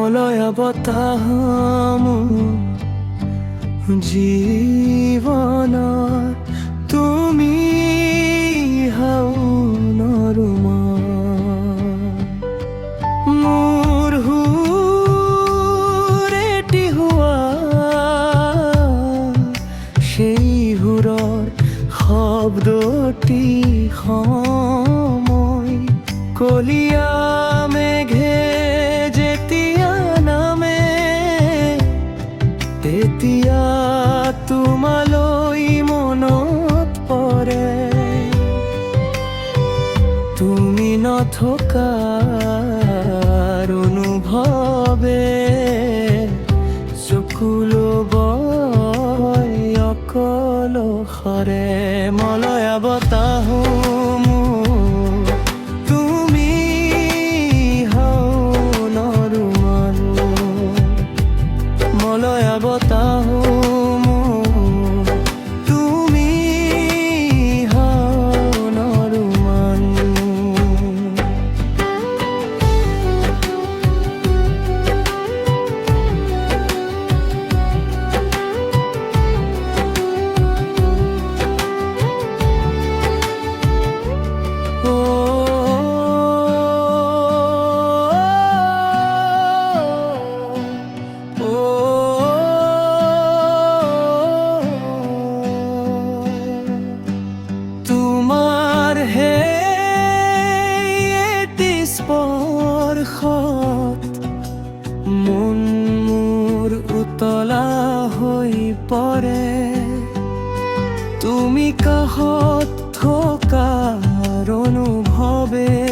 মলয়া বতাহ জীৱনৰ তুমি হাউনৰ মোৰ হুৰেটি হোৱা সেই সুৰৰ শব্দটি সময় কলিয়া মেঘে যেতিয়া নামে তেতিয়া তোমালৈ মনত পৰে তুমি নথকাৰ অনুভৱে চকুলো বয় অকলশৰে মলয়া বতাহ মলয়া বতাহ তুমি হাউনৰ স্পৰ্শত মন মোৰ উতলা হৈ পৰে তুমি কাষত থকাৰ অনুভৱে